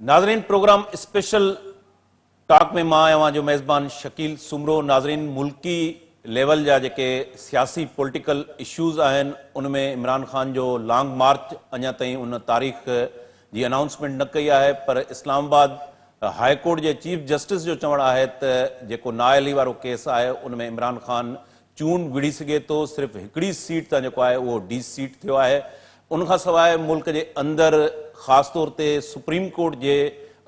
नाज़रीन, programme special talk में मां आहियां जो मेज़बान शकील सुमरो। नाज़रीन, मुल्की लेवल जा जेके सियासी पॉलिटिकल इश्यूज़ आहिनि उनमें इमरान ख़ान जो लॉन्ग मार्च अञा ताईं उन तारीख़ जी अनाउंसमेंट न कई आहे, पर इस्लामाबाद हाई कोर्ट जे चीफ जस्टिस जो चवणु आहे त जेको नाअहली वारो केस आहे उनमें इमरान ख़ान चूंड विढ़ी सघे थो। सिर्फ़ु हिकिड़ी सीट तां जेको आहे उहो डी सीट थियो आहे। उनखां सवाइ मुल्क जे अंदरि ख़ासि तौर ते सुप्रीम कोर्ट जे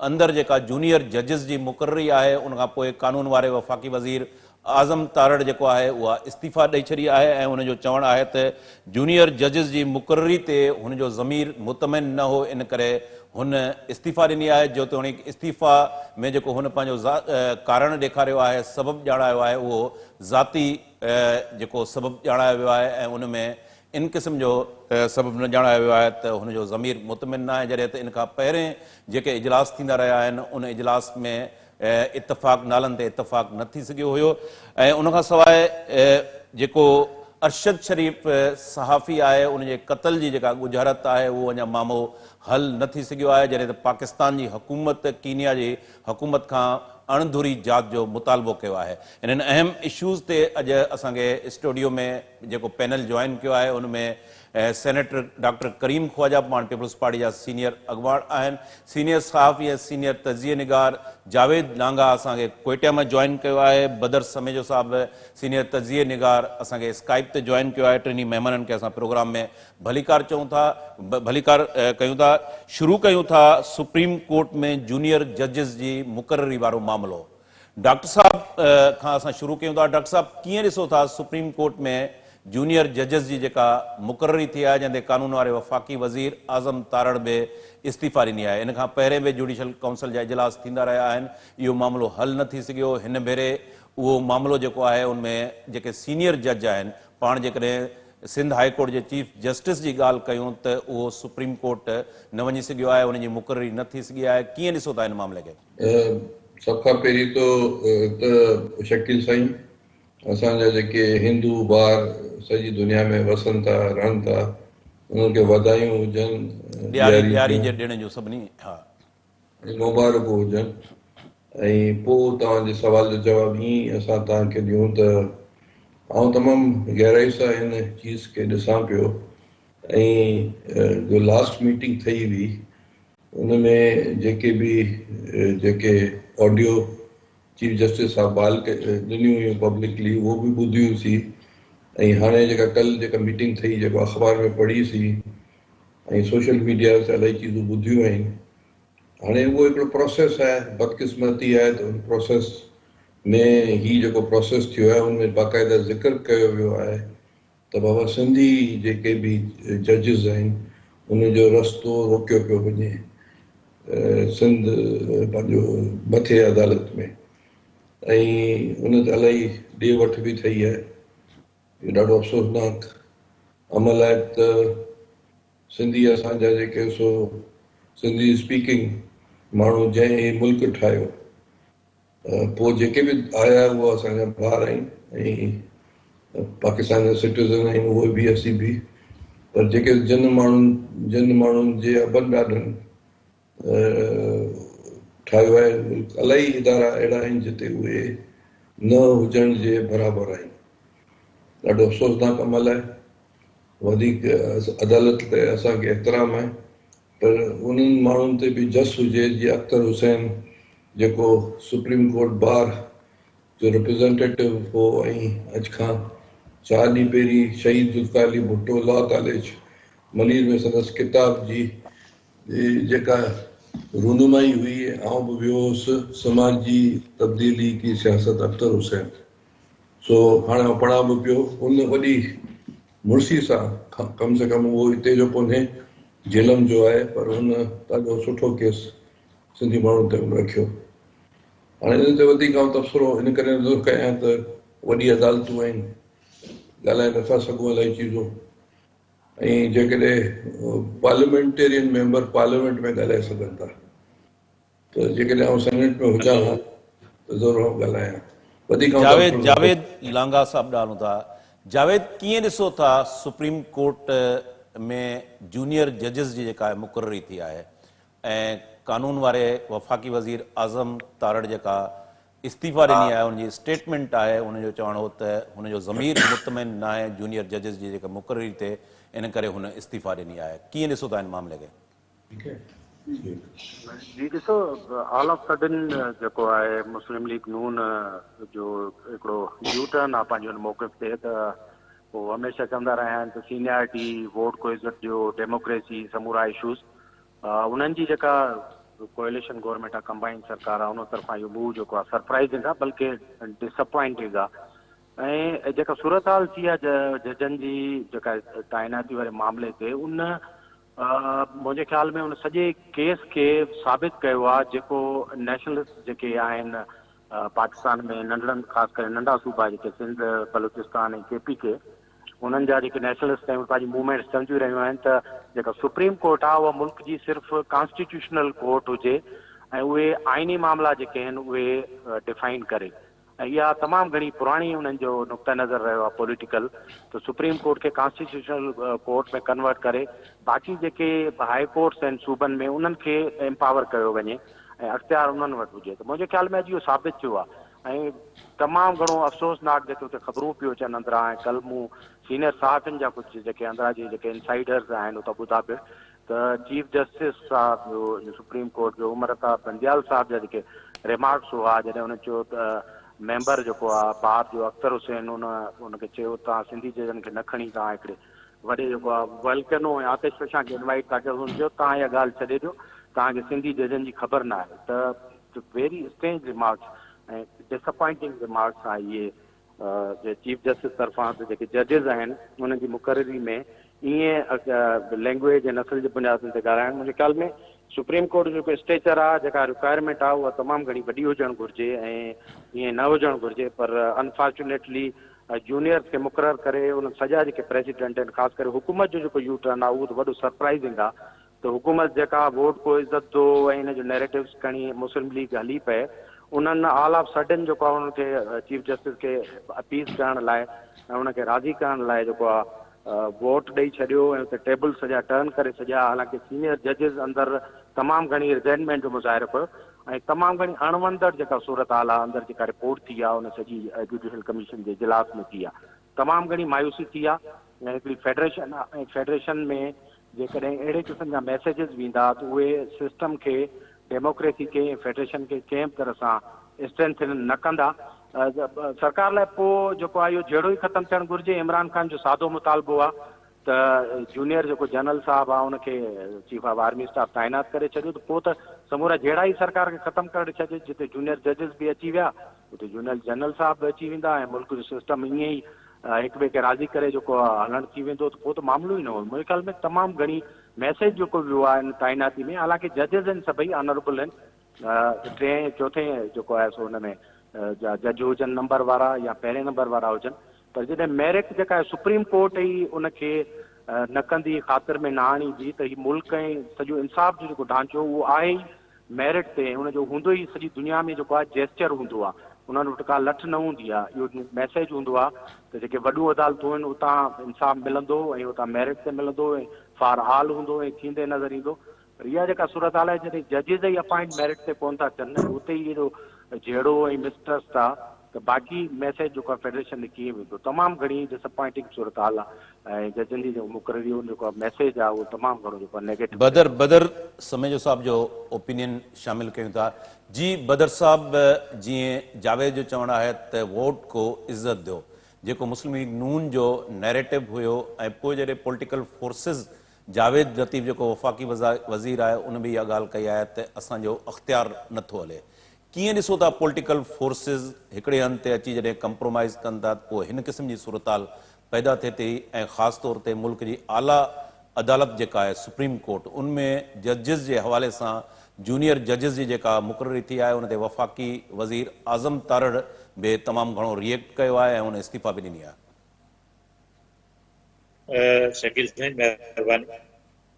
अंदरि जेका जूनियर जजिस जी मुक़ररी आहे, उनखां पोइ कानून वारे वफ़ाक़ी वज़ीर आज़म तारड़ जेको आहे उहा इस्तीफ़ा ॾेई छॾी आहे ऐं उनजो चवणु आहे त जूनियर जजिस जी मुक़ररी ते हुनजो ज़मीर मुतमिन न हो, इन करे हुन इस्तीफ़ा ॾिनी आहे। जेतोणीकि इस्तीफ़ा में जेको हुन पंहिंजो कारण ॾेखारियो आहे, सबबु ॼाणायो आहे, उहो ज़ाती जेको सबबु ॼाणायो वियो आहे ऐं उन में इन क़िस्म जो सबबु न ॼाणायो वियो आहे त हुनजो ज़मीर मुतमिन न आहे। जॾहिं त इन खां पहिरें जेके इजलास थींदा रहिया आहिनि उन इजलास में इतफ़ाक़ नालनि ते इतफ़ाक़ न थी सघियो हुयो। ऐं उनखां सवाइ जेको अरशद शरीफ़ सहाफ़ी आहे उनजे क़त्ल जी जेका गुजारत आहे उहो अञा मामलो हल न थी सघियो आहे, जॾहिं त पाकिस्तान जी हुकूमत कीनिया जी हुकूमत खां अणधूरी जात जो मुतालबो कयो आहे। इन्हनि अहम इश्यूज़ ते अॼु असांखे स्टूडियो में जेको पैनल जॉइन कयो आहे उनमें सेनेटर डॉक्टर करीम ख्वाजा पाण पीपल्स पार्टी जा सीनियर अॻवान आहिनि, सीनियर सहाफ़ी ऐं सीनियर तज़िये निगार जावेद लांगा असांखे कोयटा में जॉइन कयो आहे, बदर समेजो साहब सीनियर तज़िये निगार असांखे स्काइप ते जॉइन कयो आहे। टिनी महिमाननि खे असां प्रोग्राम में भलीकार कयूं था। शुरू कयूं था सुप्रीम कोर्ट में जूनियर जजिस जी मुक़ररी वारो मामिलो। डॉक्टर साहब खां असां शुरू कयूं था। डॉक्टर साहब, कीअं ॾिसो था सुप्रीम कोर्ट में जूनियर जजिस जी जेका मुक़ररी थी आहे, जंहिंते कानून वारे वफ़ाक़ी वज़ीर आज़म तारड़ बि इस्तीफ़ा ॾिनी आहे। इन खां पहिरें बि जुडिशल काउंसिल जा इजलास थींदा रहिया आहिनि, इहो मामिलो हल न थी सघियो। हिन भेरे उहो मामिलो जेको आहे उनमें जेके सीनियर जज आहिनि, पाण जेकॾहिं सिंध हाई कोर्ट जे चीफ जस्टिस जी ॻाल्हि कयूं त उहो सुप्रीम कोर्ट न वञी सघियो आहे, उनजी मुक़ररी न थी सघी आहे। कीअं ॾिसो था हिन मामले खे? सभ खां पहिरीं त शकील साईं, असांजा जेके हिंदू ॿार सॼी दुनिया में वसनि था, रहनि था, उन्हनि खे वाधायूं हुजनि, ॾियारी जे ॾिण जो सभिनी मुबारकूं हुजनि। ऐं पोइ तव्हांजे सवाल जो जवाबु ईअं असां तव्हांखे ॾियूं त आउं तमामु गहराई सां हिन चीज़ खे ॾिसां पियो। ऐं जो लास्ट मीटिंग थी हुई उनमें जेके ऑडियो चीफ जस्टिस साहब बाल खे ॾिनियूं हुयूं पब्लिकली, उहो बि ॿुधियूंसीं। ऐं हाणे जेका मीटिंग थी, जेको अख़बार में पढ़ीसीं ऐं सोशल मीडिया ते इलाही चीज़ूं ॿुधियूं आहिनि। हाणे उहो हिकिड़ो प्रोसेस आहे, बदकिस्मती आहे त उन प्रोसेस में ही जेको प्रोसेस थियो आहे उनमें बाक़ाइदा ज़िक्र कयो वियो आहे त बाबा सिंधी जेके बि जजिस आहिनि उनजो रस्तो रोकियो पियो वञे सिंध पंहिंजो मथे अदालत में। ऐं उन ते इलाही ॾे वठ बि थी आहे। इहो ॾाढो अफ़सोसनाक अमल आहे त सिंधी असांजा जेके सिंधी स्पीकिंग माण्हू जंहिं मुल्क ठाहियो, पोइ जेके बि आया उहे असांजा ॿार आहिनि ऐं पाकिस्तान जा सिटीज़न आहिनि, उहे बि असीं बि। पर जेके जिन माण्हुनि जे अबनि ॾाॾनि ठाहियो आहे मुल्क, इलाही इदारा अहिड़ा आहिनि जिते उहे न हुजण जे बराबरि आहिनि। ॾाढो अफ़सोसनाक अमल आहे। वधीक अदालत ते असांखे एतिराम आहे, पर उन्हनि माण्हुनि ते बि जस हुजे जीअं अख्तर हुसैन जेको सुप्रीम कोर्ट बार जो रिप्रेज़ेंटेटिव हो ऐं अॼु खां 4 ॾींहं पहिरीं शहीद ज़ुल्फ़िकार अली भुट्टो लॉ कॉलेज मनीर में संदसि किताब जी जेका रूनुमाई हुई, आउं बि वियो हुउसि, समाज जी तब्दीली की सियासत अख्तर हुसैन। सो हाणे आउं पढ़ां बि पियो। उन वॾी मुड़सी सां कम से कम उहो हिते जो कोन्हे, झेलम जो आहे, पर हुन ॾाढो सुठो केस सिंधी माण्हुनि ते रखियो। हाणे इन ते वधीक आउं तबसरो इन करे नथो कयां त वॾी अदालतूं आहिनि, ॻाल्हाए नथा सघूं इलाही चीज़ूं। ऐं जेकॾहिं पार्लियामेंटेरियन मेंबर पार्लियामेंट में ॻाल्हाए सघनि था, त जेकॾहिं आउं सेनेट में हुजां हा त ज़रूरु ॻाल्हायां। वधीक जावेद लांगा साहब ॾाढो था। जावेद, कीअं ॾिसो था सुप्रीम कोर्ट में जूनियर जजिस जी जेका मुक़ररी थी आहे ऐं कानून वारे वफ़ाक़ी वज़ीर आज़म तारड़ जेका इस्तीफ़ा ॾिनी आहे उनजी स्टेटमेंट आहे उनजो चवणो त हुनजो ज़मीर मुतमिन न आहे जूनियर जजिस जी जेका मुक़ररी थिए इन करे हुन इस्तीफ़ा ॾिनी आहे। कीअं ॾिसो था इन मामले खे? ठीक है जी ॾिसो, ऑल ऑफ सडन जेको आहे मुस्लिम लीग नून जो हिकिड़ो यू टर्न आहे पंहिंजो मौक़िफ़ ते, त उहो हमेशह चवंदा रहिया आहिनि त सीनियरिटी, वोट को इज़त ॾियो, डेमोक्रेसी, समूरा इशूज़, उन्हनि जी जेका कोएलिशन गवर्नमेंट आहे, कंबाइंड सरकार आहे, उन तरफ़ां इहो मूव जेको आहे सरप्राइज़िंग आहे, बल्कि डिसअपॉइंटिंग आहे। ऐं जेका सूरत हाल थी आहे जजनि जी जेका तैनाती वारे मामले ते, उन मुंहिंजे ख़्याल में उन सॼे केस खे साबित कयो आहे जेको नेशनलिस्ट जेके आहिनि पाकिस्तान में नंढड़नि, ख़ासि करे नंढा सूबा जेके सिंध, बलूचिस्तान ऐं KP के, उन्हनि जा जेके नेशनलिस्ट आहिनि पंहिंजी मूवमेंट्स सम्झी रहियूं आहिनि त जेका सुप्रीम कोर्ट आहे उहा मुल्क जी सिर्फ़ु कॉन्स्टिट्यूशनल कोर्ट हुजे ऐं उहे आइनी मामला जेके आहिनि उहे डिफाइन करे। ऐं इहा तमामु घणी पुराणी उन्हनि जो नुक़्ता नज़र रहियो आहे पॉलिटिकल, त सुप्रीम कोर्ट खे कॉन्स्टिट्यूशनल कोर्ट में कन्वर्ट करे बाक़ी जेके हाई कोर्ट्स आहिनि सूबनि में उन्हनि खे एम्पावर कयो वञे ऐं अख़्तियार उन्हनि वटि हुजे। त मुंहिंजे ख़्याल में अॼु इहो साबित थियो आहे। ऐं तमामु घणो अफ़सोसनाक जेके उते ख़बरूं पियो अचनि अंदरां, ऐं कल्ह मूं सीनियर सहाफ़ियुनि जा कुझु जेके अंदरां जी जेके इनसाइडर्स आहिनि उतां ॿुधा पियो त चीफ जस्टिस साहब जो सुप्रीम कोर्ट जो उमर अता बंदियाल साहब जा जेके रिमार्क्स हुआ जॾहिं हुन चयो त मेंबर जेको आहे बार जो अख्तर हुसैन उनखे चयो तव्हां सिंधी जजनि खे न खणी तव्हां हिकिड़े वॾे जेको आहे वल्कनो ऐं आतिश फशां खे इनवाइट था कयो, हुन चयो तव्हां इहा ॻाल्हि छॾे ॾियो, तव्हांखे सिंधी जजनि जी ख़बर न आहे। त वेरी स्ट्रेंज रिमार्क्स ऐं डिसअपॉइंटिंग रिमार्क्स आहे इहे चीफ जस्टिस तरफ़ां जेके जजिस आहिनि उन्हनि जी मुक़ररी में ईअं लैंग्वेज ऐं नस्ल जे बुनियादनि ते ॻाल्हाइण। मुंहिंजे ख़्याल में सुप्रीम कोर्ट जो जेको स्टेचर आहे, जेका रिक्वायरमेंट आहे, उहा तमामु घणी वॾी हुजणु घुरिजे ऐं ईअं न हुजणु घुरिजे, पर अनफॉर्चुनेटली जूनियर्स खे मुक़ररु करे उन सॼा जेके प्रेसिडेंट आहिनि, ख़ासि करे हुकूमत जो जेको यू टर्न आहे उहो त वॾो सरप्राइज़िंग आहे। त हुकूमत जेका वोट को इज़त दो ऐं हिन जो नैरेटिव्स खणी मुस्लिम लीग हली पए, उन्हनि ऑल ऑफ सडन जेको आहे उनखे चीफ जस्टिस खे अपील करण लाइ ऐं उनखे राज़ी करण लाइ जेको आहे वोट ॾेई छॾियो ऐं उते टेबल सॼा टर्न करे छॾिया। हालांकि सीनियर जजिस अंदरि तमामु घणी रिज़ेंटमेंट जो मुज़ाहिरो कयो ऐं तमामु घणी अणवंदड़ जेका सूरत हाल आहे अंदरि जेका रिपोर्ट थी आहे उन सॼी जुडिशल कमीशन जे इजलास में थी आहे, तमामु घणी मायूसी थी आहे। ऐं हिकिड़ी फेडरेशन आहे ऐं फेडरेशन में जेकॾहिं अहिड़े क़िस्म जा मैसेजिस वेंदा त उहे सिस्टम खे, डेमोक्रेसी खे, फेडरेशन खे कंहिं बि तरह सां स्ट्रेंथन न कंदा। सरकार लाइ पोइ जेको आहे इहो जहिड़ो ई ख़तमु थियणु घुरिजे। इमरान ख़ान जो सादो मुतालबो आहे त जूनियर जेको जनरल साहब आहे उनखे चीफ ऑफ आर्मी स्टाफ तैनात करे छॾियो, त पोइ त समूरा जहिड़ा ई सरकार खे ख़तमु करे छॾे। जिते जूनियर जजिस बि अची विया उते जूनियर जनरल साहब बि अची वेंदा ऐं मुल्क जो सिस्टम ईअं ई हिक ॿिए खे राज़ी करे जेको आहे हलणु थी वेंदो, त पोइ त मामिलो ई न हो। मुंहिंजे ख़्याल में तमामु घणी मैसेज जेको वियो आहे इन तैनाती में, हालांकि जजिस आहिनि सभई ऑनरेबल आहिनि, टें चौथे जेको आहे सो हुन में जज हुजनि नंबर वारा या पहिरें नंबर वारा हुजनि, पर जॾहिं मेरिट जेका आहे सुप्रीम कोर्ट ई उनखे न कंदी, ख़ातिर में न आणींदी, त हीउ मुल्क ऐं सॼो इंसाफ़ जो जेको ढांचो उहो आहे ई मेरिट ते, हुनजो हूंदो ई सॼी दुनिया में जेको आहे जेस्चर हूंदो आहे, उन्हनि वटि का लठ न हूंदी आहे। इहो मैसेज हूंदो आहे त जेके वॾियूं अदालतूं आहिनि उतां इंसाफ़ मिलंदो ऐं उतां मेरिट ते मिलंदो ऐं फार हाल हूंदो ऐं थींदे नज़र ईंदो। पर इहा जेका सूरत हाल आहे जॾहिं जजिस ई अपॉइंट मेरिट ते कोन था थियनि ऐं उते ई एॾो जहिड़ो ऐं मिसट्रस्ट आहे, त बाक़ी मैसेज जेको आहे फेडरेशन में कीअं वेंदो। तमामु घणी डिसअपॉइंटिंग सूरत हाल आहे ऐं जजनि जी जेको मुक़ररी जेको मैसेज आहे उहो तमामु घणो जेको आहे नेगेटिव। बदर समेजो साहब जो ओपिनियन शामिल कयूं था। जी बदर साहब, जीअं जावेद जो चवणु आहे त वोट को इज़त ॾियो, जेको मुस्लिम लीग नून जो नैरेटिव हुयो, ऐं पोइ जॾहिं पॉलिटिकल फोर्सिस जावेद लतीफ़ जेको वफ़ाक़ी वज़ीर आहे उन बि इहा ॻाल्हि कई आहे त असांजो अख़्तियार नथो हले। कीअं ॾिसो था पॉलिटिकल फोर्सिस हिकिड़े हंधि ते अची जॾहिं कंप्रोमाइज़ कनि था पोइ हिन क़िस्म जी सूरत हाल पैदा थिए थी, ऐं ख़ासि तौर ते मुल्क जी आला अदालत जेका आहे सुप्रीम कोर्ट, उनमें जजिस जे हवाले सां जूनियर जजिस जी जेका मुक़ररी थी आहे उन ते वफ़ाक़ी वज़ीर आज़म तारड़ बि तमामु घणो रिएक्ट कयो आहे ऐं हुन इस्तीफ़ा बि ॾिनी आहे। शकील साईं महिरबानी।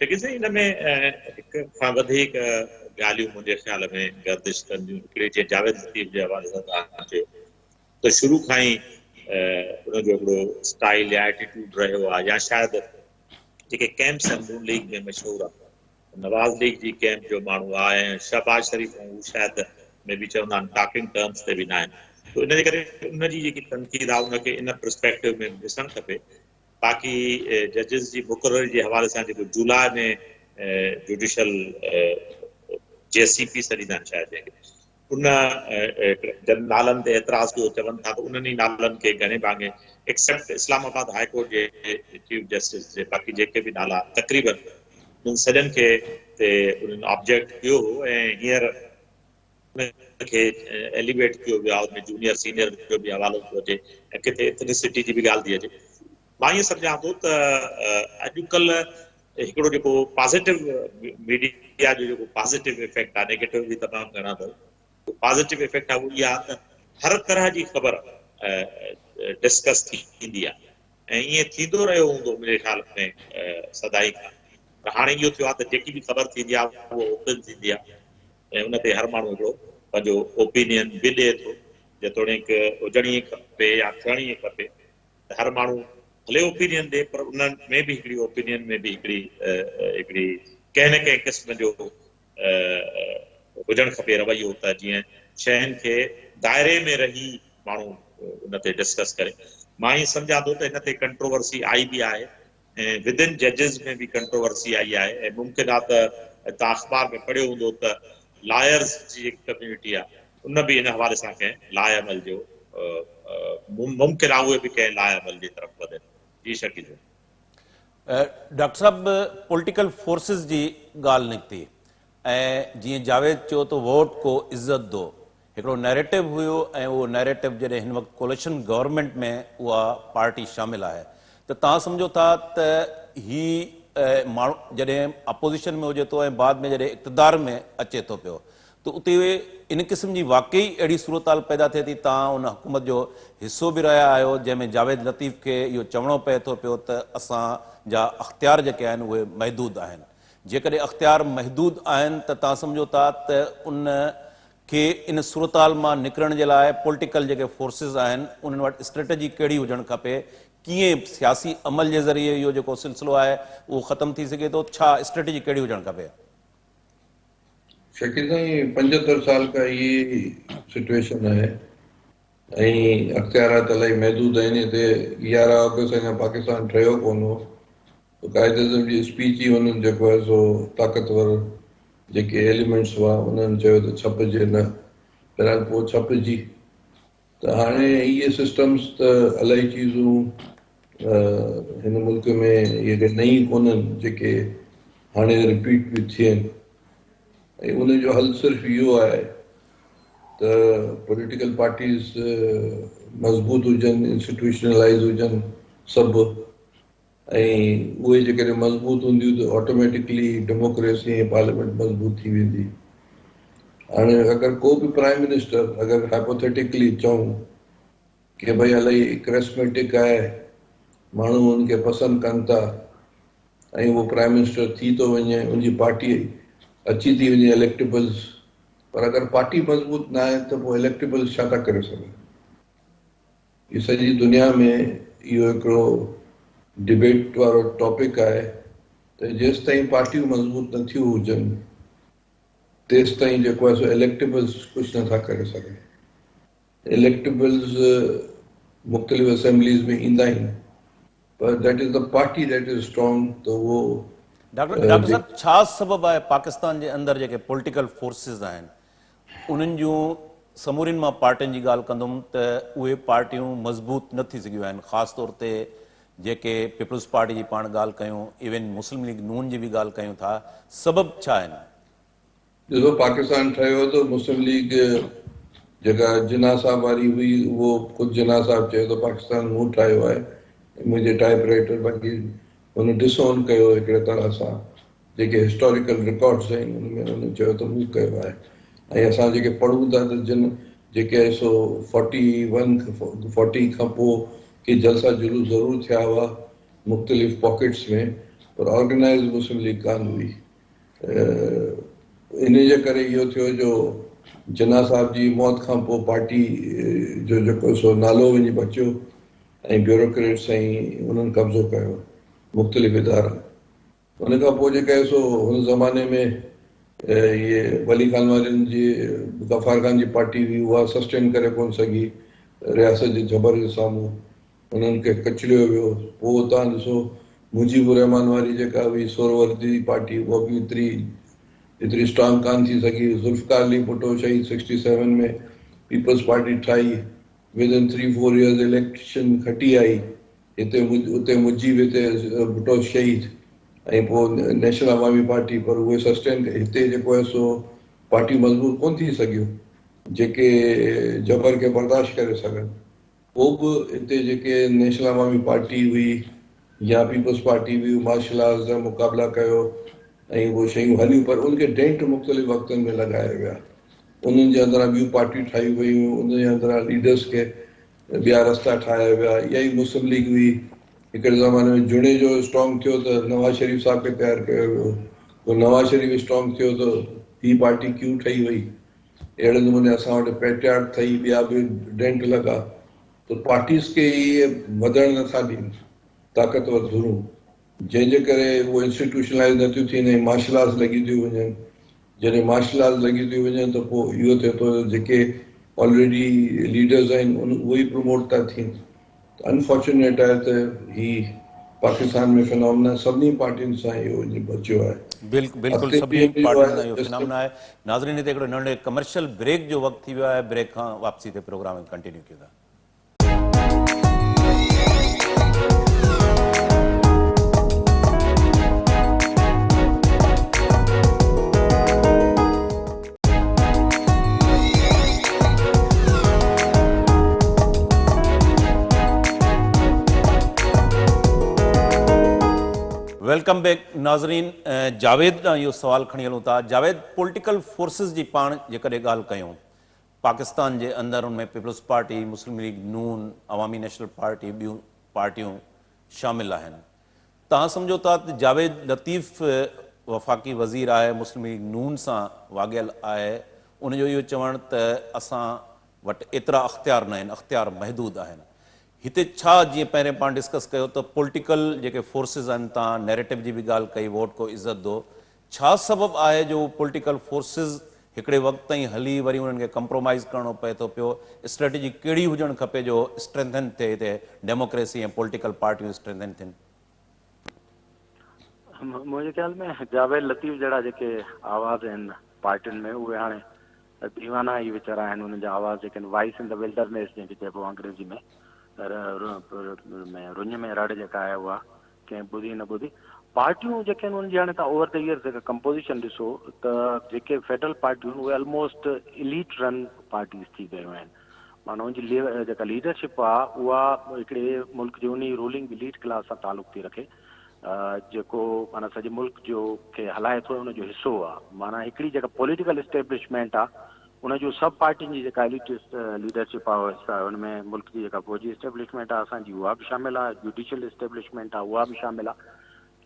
शकील साईं, हिन में हिक खां वधीक ॻाल्हियूं मुंहिंजे ख़्याल में गर्दिश कंदियूं। हिकिड़ी जीअं जावेद लतीफ़ जे हवाले सां तव्हां चयो त शुरू खां ई उनजो हिकिड़ो स्टाइल या एटीट्यूड रहियो आहे, या शायदि जेके कैंप्स आहिनि नून लीग में मशहूरु आहे नवाज़ लीग जी कैंप जो माण्हू आहे ऐं शहबाज शरीफ़ हू शायदि में बि चवंदा आहिनि टॉकिंग टर्म्स ते बि न आहिनि, त इन जे करे उनजी जेकी तनक़ीद आहे उनखे इन पर्सपेक्टिव में ॾिसणु खपे। बाक़ी जजिस जी मुक़ररी जे हवाले सां जेको जुलाई में जुडिशल JCP सॾींदा आहिनि शायदि जंहिंखे, उन जन नालनि ते एतिराज़ कयो, चवनि था त उन्हनि ई नालनि खे घणे भाङे एक्सेप्ट इस्लामाबाद हाई कोर्ट जे चीफ जस्टिस जे बाक़ी जेके बि नाला तक़रीबन उन्हनि सॼनि खे ते उन्हनि ऑब्जेक्ट कयो हो ऐं हींअर उनखे एलिवेट कयो वियो आहे, उनमें जूनियर सीनियर जो बि हवालो थो अचे ऐं किथे एथनिसिटी जी बि ॻाल्हि थी अचे। मां ईअं सम्झां थो त अॼुकल्ह हिकिड़ो जेको पॉज़िटिव मीडिया जो जेको पॉज़िटिव इफेक्ट आहे, नेगेटिव बि तमामु घणा अथव। पॉज़िटिव इफेक्ट आहे उहो इहा आहे त हर तरह जी ख़बर डिस्कस थींदी आहे ऐं ईअं थींदो रहियो हूंदो मुंहिंजे ख़्याल में सदाई खां। पर हाणे इहो थियो आहे त जेकी बि ख़बर थींदी आहे उहो ओपन थींदी आहे ऐं उन ते हर माण्हू हिकिड़ो पंहिंजो ओपिनियन बि ॾिए थो, जेतोणीकि हुजणी खपे या थियणी खपे त हर माण्हू भले ओपिनियन ॾिए, पर उन्हनि में बि हिकिड़ी ओपिनियन में बि हिकिड़ी कंहिं न कंहिं क़िस्म जो हुजणु खपे रवैयो, त जीअं शयुनि खे दायरे में रही माण्हू उन ते डिस्कस करे। मां ईअं सम्झां थो त हिन ते कंट्रोवर्सी आई बि आहे ऐं विदिन जजिस में बि कंट्रोवर्सी आई आहे ऐं मुमकिन आहे त तव्हां अख़बार में पढ़ियो हूंदो त लायर्स जी जेकी कम्यूनिटी आहे उन बि इन हवाले सां कंहिं लाइ अमल जो मुमकिन आहे उहे बि कंहिं लाइ अमल जी तरफ़ वधनि। जी शकील डॉक्टर साहब, पॉलिटिकल फोर्सिस जी ॻाल्हि निकिती ऐं जीअं जावेद चयो त वोट को इज़त दो, हिकिड़ो नैरेटिव हुयो ऐं उहो नैरेटिव जॾहिं हिन वक़्तु कोलिशन गवर्नमेंट में उहा पार्टी शामिल आहे त तव्हां सम्झो था त ही माण्हू जॾहिं अपोज़िशन में हुजे थो ऐं बाद में जॾहिं इक़्तिदार में अचे थो पियो त उते इन क़िस्म जी वाकई अहिड़ी सूरत हाल पैदा थिए थी। तव्हां उन हुकूमत जो हिसो बि रहिया आहियो जंहिंमें जावेद लतीफ़ खे इहो चवणो पए थो पियो त असांजा अख़्तियार जेके आहिनि उहे महदूद आहिनि। जेकॾहिं अख़्तियार महदूद आहिनि त तव्हां सम्झो था त उन खे इन सूरत हाल मां निकिरण जे लाइ पॉलिटिकल जेके फोर्सिस आहिनि उन्हनि वटि स्ट्रेटजी कहिड़ी हुजणु खपे, कीअं सियासी अमल जे ज़रिए इहो जेको सिलसिलो आहे उहो ख़तमु थी सघे थो, छा स्ट्रेटजी कहिड़ी हुजणु खपे? शकील साईं 75 साल खां इहा सिचुएशन आहे ऐं अख़्तियारात इलाही महदूद आहिनि। हिते 11 अगस्त अञा पाकिस्तान ठहियो कोन हो, काइद अज़म जी स्पीच ई हुननि जेको आहे सो ताक़तवर जेके एलिमेंट्स हुआ उन्हनि चयो त छपिजे न, बहरहाल पोइ छपिजी। त हाणे इहे सिस्टम्स त इलाही चीज़ूं हिन मुल्क में इहे नई कोन्हनि जेके हाणे रिपीट बि थियनि ऐं उनजो हल सिर्फ़ु इहो आहे त पॉलिटिकल पार्टीज़ मज़बूत हुजनि, इंस्टीट्यूशनलाइज़ हुजनि सभु, ऐं उहे जेकॾहिं मज़बूत हूंदियूं त ऑटोमेटिकली डेमोक्रेसी ऐं पार्लियामेंट मज़बूत थी वेंदी। हाणे अगरि को बि प्राइम मिनिस्टर अगरि हाइपोथेटिकली चऊं की भई इलाही क्रेस्मेटिक आहे, माण्हू हुनखे पसंदि कनि था ऐं उहो प्राइम मिनिस्टर थी थो वञे, उनजी पार्टी अची थी वञे इलेक्टेबल्स, पर अगरि पार्टी मज़बूत न आहे त पोइ इलेक्टेबल्स छा था करे सघनि? इहा सॼी दुनिया में इहो हिकिड़ो डिबेट वारो टॉपिक आहे त जेसि ताईं पार्टियूं मज़बूत नथियूं हुजनि तेसि ताईं जेको आहे सो इलेक्टेबल्स कुझु नथा करे सघनि। इलेक्टेबल्स मुख़्तलिफ़ असेंबलीज़ में ईंदा आहिनि, पर that is the party that is strong. त उहो डॉक्टर साहब, छा सबबु आहे पाकिस्तान जे अंदरि जेके पॉलिटिकल फोर्सिस आहिनि उन्हनि जूं समूरियुनि मां पार्टियुनि जी ॻाल्हि कंदुमि त उहे पार्टियूं मज़बूत न थी सघियूं आहिनि, ख़ासि तौर ते जेके पीपल्स पार्टी जी पाण ॻाल्हि कयूं, इवन मुस्लिम लीग नून जी बि ॻाल्हि कयूं था, सबबु छा आहिनि? ॾिसो, पाकिस्तान ठहियो त मुस्लिम लीग जेका जिन्ना साहब वारी हुई उहो ख़ुदि जिन्ना साहब चयो त पाकिस्तान मूं ठाहियो आहे, मुंहिंजे टाइप राइटर बाक़ी हुन डिसोन कयो हिकिड़े तरह सां जेके हिस्टोरिकल रिकॉर्ड्स आहिनि हुनमें हुन चयो त मूं कयो आहे। ऐं असां जेके पढ़ूं था त जिन जेके सो 40 खां पोइ के जलसा जुलूस ज़रूरु थिया हुआ मुख़्तलिफ़ पॉकेट्स में, पर ऑर्गेनाइज़ मुस्लिम लीग कान हुई। इन जे करे इहो थियो जो जिन्ना साहब जी मौत खां पोइ पार्टी जो जेको सो नालो वञी बचियो ऐं ब्यूरोक्रेट्स ऐं उन्हनि कब्ज़ो कयो मुख़्तलिफ़ इदारा। उन खां पोइ जेका सो हुन ज़माने में ये वली खान वारनि जी गफ़ार खान जी पार्टी हुई उहा सस्टेन करे कोन सघी रियासत जे जबर जे साम्हूं उन्हनि खे कचड़ियो वियो। पोइ तव्हां ॾिसो मुजीबुर रहमान वारी जेका हुई सोरवर्दी जी पार्टी उहा बि एतिरी स्ट्रांग कान थी सघी। ज़ुल्फ़िकार अली भुट्टो शहीद 67 में पीपल्स पार्टी ठाही, विद इन 3-4 इयर्स इलेक्शन खटी आई हिते उते मुजीब हिते भुट्टो शहीद ऐं पोइ नेशनल अवामी पार्टी पर उहे सस्टेन हिते जेको आहे सो पार्टी मज़बूत कोन थी सघियूं जेके जबर खे बर्दाश्त करे सघनि। पोइ बि हिते जेके नेशनल अवामी पार्टी हुई या पीपल्स पार्टी हुई मार्शल आर्ट्स जा मुक़ाबला कयो ऐं उहे शयूं हलियूं पर उनखे डेंट मुख़्तलिफ़ वक़्तनि में लॻाया विया। उन्हनि जे अंदरां ॿियूं पार्टियूं ठाहियूं वयूं, उन जे अंदरां लीडर्स खे ॿिया रस्ता ठाहिया विया। इहा ई मुस्लिम लीग हुई हिकिड़े ज़माने में जुड़े जो स्ट्रॉन्ग थियो त नवाज़ शरीफ़ साहब खे तयारु कयो वियो। पोइ नवाज़ शरीफ़ स्ट्रॉन्ग थियो त हीअ पार्टी क्यों ठही वई। अहिड़े नमूने असां वटि पेट्रियाट ठही ॿिया बि डेंट लॻा। त पार्टीज़ खे इहे वधणु नथा ॾियनि ताक़तवर धुरूं जंहिंजे करे उहे इंस्टीट्यूशनलाइज़ नथियूं थियनि, मार्शल आर्ट्स लॻी थियूं वञनि। जॾहिं मार्शल आर्ट्स लॻी थियूं वञनि त पोइ इहो थिए थो जेके ऑलरेडी लीडर्स आहिनि उहे ई प्रमोट था थियनि। अनफॉर्चुनेट आहे त ही पाकिस्तान में फिनोमिना सभिनी पार्टियुनि सां इहो बचियो आहे। बिल्कुलु अॻिते बि सभिनी इहो पार्टियुनि आहे सां इहो फिनोमिना आहे। नाज़रीन हिते हिकिड़ो नंढे कमर्शियल ब्रेक जो वक़्तु थी वियो आहे। ब्रेक खां वापसी ते प्रोग्राम कंटिन्यू कयूं था। वेलकम बैक नाज़रीन। जावेद ॾांहुं इहो सुवालु खणी हलूं था। जावेद, पॉलिटिकल फोर्सिस जी पाण जेकॾहिं ॻाल्हि कयूं पाकिस्तान जे अंदरि उनमें पीपल्स पार्टी, मुस्लिम लीग नून, अवामी नेशनल पार्टी, ॿियूं पार्टियूं शामिल आहिनि। तव्हां सम्झो था त जावेद लतीफ़ वफ़ाक़ी वज़ीर आहे, मुस्लिम लीग नून सां वाॻियल आहे, उनजो इहो चवणु त असां वटि एतिरा अख़्तियार न आहिनि, अख़्तियार महदूद आहिनि। हिते छा जीअं पहिरें पाण डिस्कस कयो त पॉलिटिकल जेके फोर्सिस आहिनि, तव्हां नैरेटिव जी बि ॻाल्हि कई, वोट को इज़त दो, छा सबबु आहे जो पॉलिटिकल फोर्सिस हिकिड़े वक़्त ताईं हली वरी उन्हनि खे कंप्रोमाइज़ करिणो पए थो पियो? स्ट्रेटजी कहिड़ी हुजणु खपे जो स्ट्रेंथन थिए हिते डेमोक्रेसी ऐं पॉलिटिकल पार्टियूं स्ट्रेंथन थियनि? मुंहिंजे ख़्याल में जावेद लतीफ़ जहिड़ा जेके आवाज़ आहिनि पार्टियुनि में उहे हाणे दीवाना ई वीचारा आहिनि। उन्हनि जा आवाज़ जेके आहिनि वॉइस इन द विल्डरनेस जंहिंखे चइबो आहे अंग्रेज़ी में, रुञ में रड़ जेका आहे उहा कंहिं ॿुधी न ॿुधी। पार्टियूं जेके आहिनि उनजी हाणे तव्हां ओवर द ईयर जेका कंपोज़िशन ॾिसो त जेके फेडरल पार्टियूं आहिनि उहे ऑलमोस्ट इलीट रन पार्टीज़ थी वियूं आहिनि। माना उनजी जेका लीडरशिप आहे उहा हिकिड़े मुल्क जी उन रूलिंग इलीट क्लास सां तालुक़ थी रखे, जेको माना सॼे मुल्क जो खे हलाए थो उनजो हिसो आहे। माना हिकिड़ी जेका पॉलिटिकल इस्टेब्लिशमेंट आहे उनजो सभु पार्टियुनि जी जेका एलिटिस्ट लीडरशिप आहे उनमें मुल्क जी जेका फौजी इस्टेब्लिशमेंट आहे असांजी उहा बि शामिल आहे, जुडिशियल इस्टेब्लिशमेंट आहे उहा बि शामिल आहे।